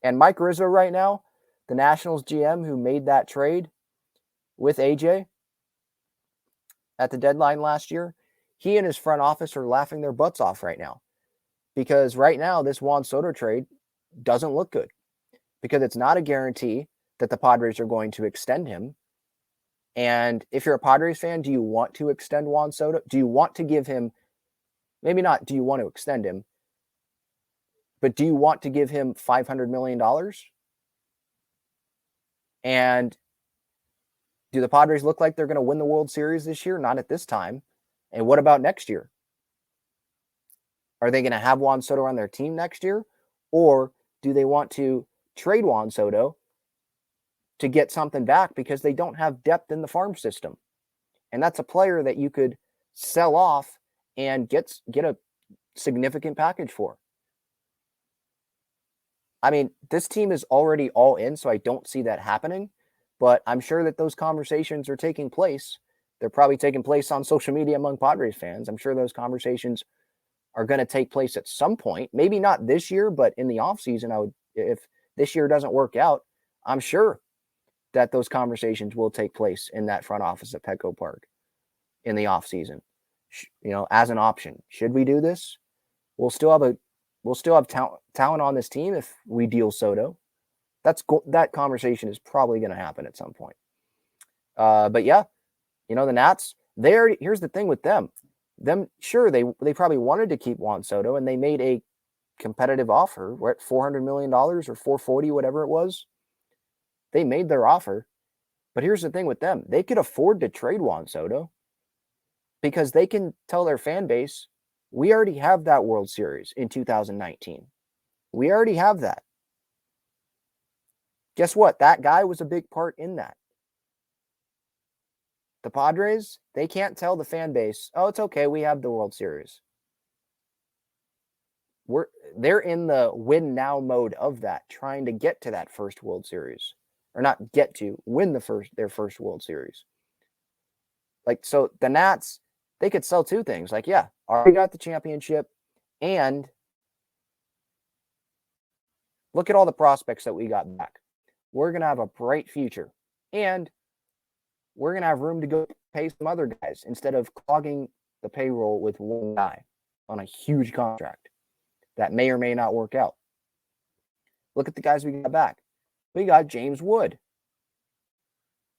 And Mike Rizzo right now, the Nationals GM who made that trade with AJ at the deadline last year, he and his front office are laughing their butts off right now. Because right now, this Juan Soto trade doesn't look good. Because it's not a guarantee that the Padres are going to extend him. And if you're a Padres fan, do you want to extend Juan Soto? Do you want to give him, maybe not do you want to extend him, but do you want to give him $500 million? And do the Padres look like they're going to win the World Series this year? Not at this time. And what about next year? Are they going to have Juan Soto on their team next year? Or do they want to trade Juan Soto to get something back because they don't have depth in the farm system? And that's a player that you could sell off and get a significant package for. I mean, this team is already all in, so I don't see that happening. But I'm sure that those conversations are taking place. They're probably taking place on social media among Padres fans. I'm sure those conversations are going to take place at some point. Maybe not this year, but in the offseason, if this year doesn't work out, I'm sure that those conversations will take place in that front office at Petco Park in the offseason. As an option. Should we do this? We'll still have talent on this team if we deal Soto. That conversation is probably going to happen at some point. But yeah, the Nats, here's the thing with them. Sure, they probably wanted to keep Juan Soto, and they made a competitive offer. We're at $400 million or $440, whatever it was. They made their offer. But here's the thing with them. They could afford to trade Juan Soto because they can tell their fan base, we already have that World Series in 2019. We already have that. Guess what? That guy was a big part in that. The Padres, they can't tell the fan base, oh, it's okay, we have the World Series. They're in the win now mode of that, trying to get to that first World Series. Or not get to, win their first World Series. So the Nats, they could sell two things. Already got the championship, and look at all the prospects that we got back. We're going to have a bright future, and we're going to have room to go pay some other guys instead of clogging the payroll with one guy on a huge contract that may or may not work out. Look at the guys we got back. We got James Wood.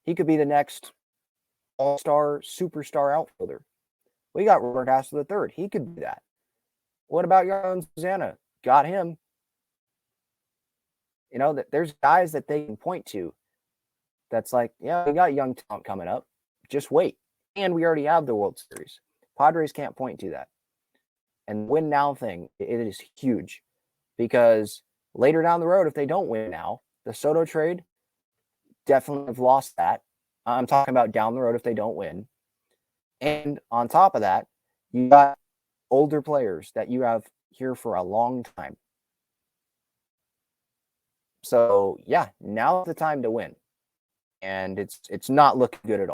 He could be the next all-star, superstar outfielder. We got Robert Hassel III. He could be that. What about Yohan Susanna? Got him. That there's guys that they can point to that's like, yeah, we got young talent coming up. Just wait. And we already have the World Series. Padres can't point to that. And win now thing, it is huge. Because later down the road, if they don't win now, the Soto trade definitely have lost that. I'm talking about down the road if they don't win. And on top of that, you got older players that you have here for a long time. So, yeah, now's the time to win. And it's not looking good at all.